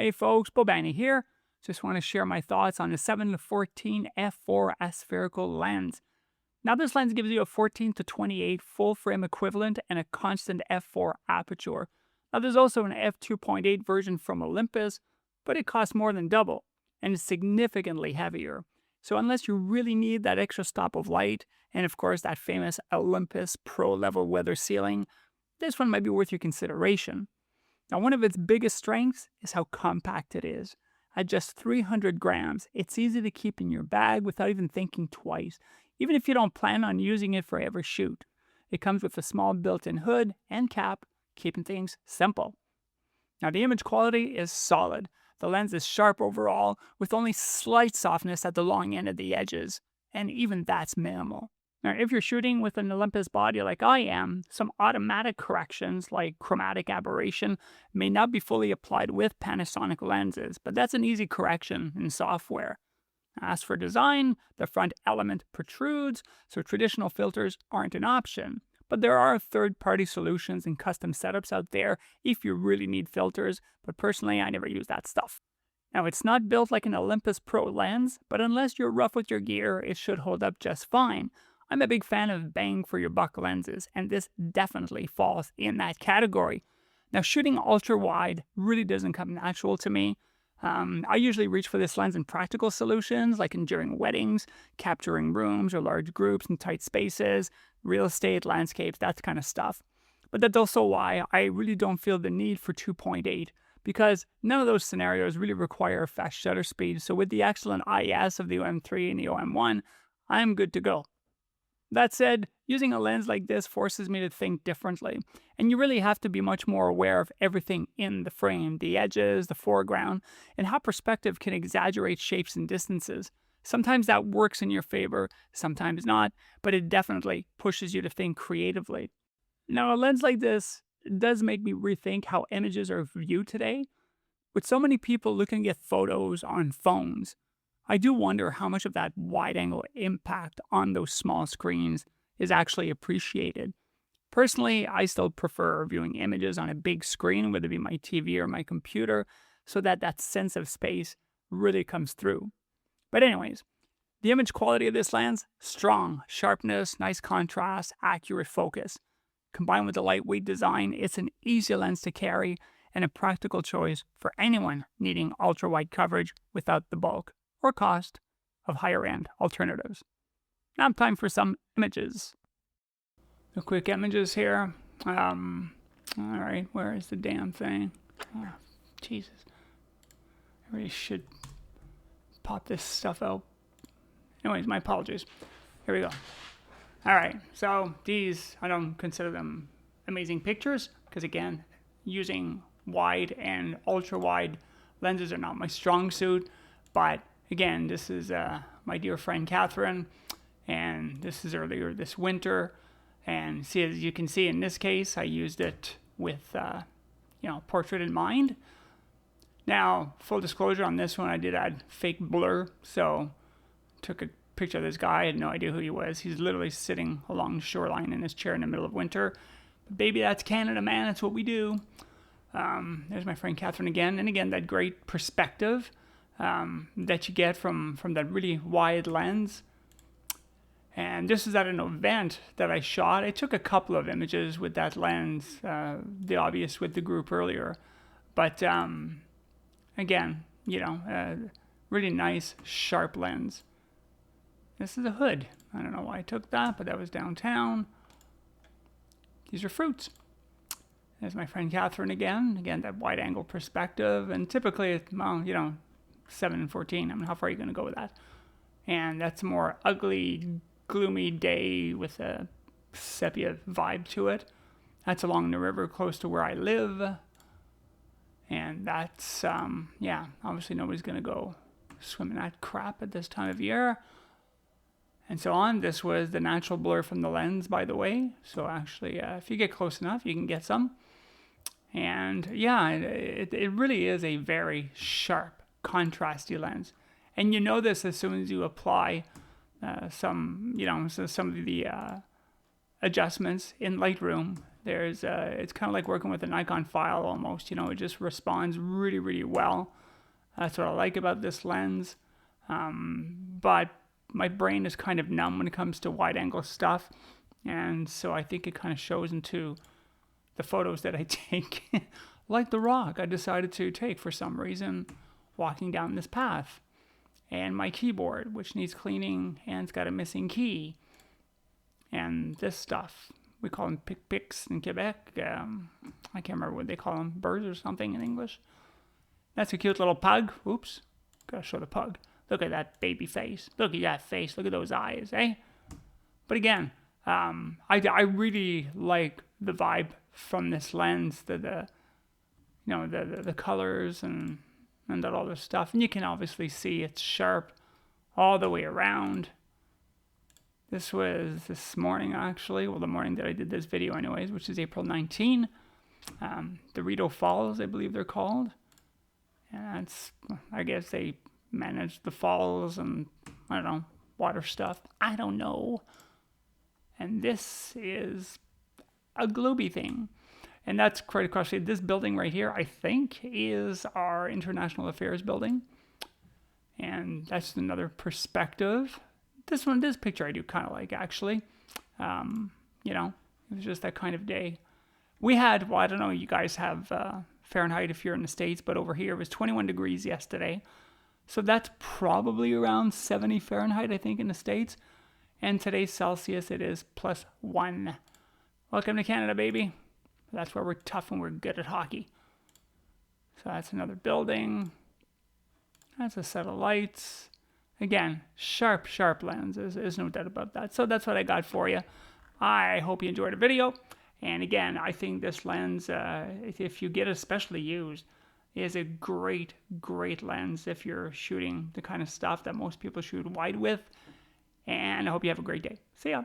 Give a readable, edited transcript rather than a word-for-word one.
Hey folks, Bobani here. Just want to share my thoughts on the 7-14 F4 Aspherical Lens. Now this lens gives you a 14-28 full frame equivalent and a constant f4 aperture. Now there's also an f2.8 version from Olympus, but it costs more than double and is significantly heavier. So unless you really need that extra stop of light, and of course that famous Olympus Pro level weather sealing, this one might be worth your consideration. Now, one of its biggest strengths is how compact it is. At just 300 grams, it's easy to keep in your bag without even thinking twice, even if you don't plan on using it for every shoot. It comes with a small built-in hood and cap, keeping things simple. Now, the image quality is solid. The lens is sharp overall, with only slight softness at the long end of the edges, and even that's minimal. Now, if you're shooting with an Olympus body like I am, some automatic corrections like chromatic aberration may not be fully applied with Panasonic lenses, but that's an easy correction in software. As for design, the front element protrudes, so traditional filters aren't an option. But there are third-party solutions and custom setups out there if you really need filters, but personally I never use that stuff. Now, it's not built like an Olympus Pro lens, but unless you're rough with your gear, it should hold up just fine. I'm a big fan of bang-for-your-buck lenses, and this definitely falls in that category. Now, shooting ultra-wide really doesn't come natural to me. I usually reach for this lens in practical solutions, like during weddings, capturing rooms or large groups in tight spaces, real estate, landscapes, that kind of stuff. But that's also why I really don't feel the need for 2.8, because none of those scenarios really require fast shutter speed, so with the excellent IS of the OM3 and the OM1, I'm good to go. That said, using a lens like this forces me to think differently, and you really have to be much more aware of everything in the frame, the edges, the foreground, and how perspective can exaggerate shapes and distances. Sometimes that works in your favor, sometimes not, but it definitely pushes you to think creatively. Now, a lens like this does make me rethink how images are viewed today. With so many people looking at photos on phones, I do wonder how much of that wide-angle impact on those small screens is actually appreciated. Personally, I still prefer viewing images on a big screen, whether it be my TV or my computer, so that that sense of space really comes through. But anyways, the image quality of this lens, strong, sharpness, nice contrast, accurate focus. Combined with the lightweight design, it's an easy lens to carry and a practical choice for anyone needing ultra-wide coverage without the bulk or cost of higher-end alternatives. Now time for some images. The quick images here. Alright, where is the damn thing? Oh, Jesus. I really should pop this stuff out. Anyways, my apologies. Here we go. Alright, so these, I don't consider them amazing pictures, because again, using wide and ultra-wide lenses are not my strong suit, but again, this is my dear friend Catherine, and this is earlier this winter. And see, as you can see in this case, I used it with, portrait in mind. Now, full disclosure on this one, I did add fake blur, so took a picture of this guy. I had no idea who he was. He's literally sitting along the shoreline in his chair in the middle of winter. But baby, that's Canada, man. That's what we do. There's my friend Catherine again, and again, that great perspective that you get from that really wide lens. And this is at an event that I shot. I took a couple of images with that lens, the obvious with the group earlier. But again, really nice, sharp lens. This is a hood. I don't know why I took that, but that was downtown. These are fruits. There's my friend Catherine again. Again, that wide angle perspective. And typically, 7-14. I mean, how far are you going to go with that? And that's a more ugly, gloomy day with a sepia vibe to it. That's along the river close to where I live. And that's, obviously nobody's going to go swim in that crap at this time of year. And so on. This was the natural blur from the lens, by the way. So actually, if you get close enough, you can get some. And yeah, it really is a very sharp, contrasty lens. And you know this as soon as you apply some of the adjustments in Lightroom It's kind of like working with a Nikon file almost, you know, it just responds really, really well. That's what I like about this lens. But my brain is kind of numb when it comes to wide angle stuff. And so I think it kind of shows into the photos that I take. Like the rock I decided to take for some reason walking down this path. And my keyboard, which needs cleaning and it's got a missing key. And this stuff. We call them pick-picks in Quebec. I can't remember what they call them. Birds or something in English. That's a cute little pug. Oops. Gotta show the pug. Look at that baby face. Look at that face. Look at those eyes, eh? But again, I really like the vibe from this lens. The colors and all this stuff. And you can obviously see it's sharp all the way around. This was this morning, actually. Well, the morning that I did this video anyways, which is April 19. The Rideau Falls, I believe they're called. And that's, I guess they manage the falls and, I don't know, water stuff. I don't know. And this is a globy thing. And that's right across the, this building right here, I think, is our International Affairs building. And that's another perspective. This picture I do kind of like, actually. You know, it was just that kind of day. We had, well, I don't know, you guys have Fahrenheit if you're in the States, but over here it was 21 degrees yesterday. So that's probably around 70 Fahrenheit, I think, in the States. And today's Celsius, it is +1. Welcome to Canada, baby. That's where we're tough and we're good at hockey. So that's another building. That's a set of lights. Again, sharp lens. There's no doubt about that. So that's what I got for you. I hope you enjoyed the video. And again, I think this lens, if you get it especially used, is a great lens if you're shooting the kind of stuff that most people shoot wide with. And I hope you have a great day. See ya.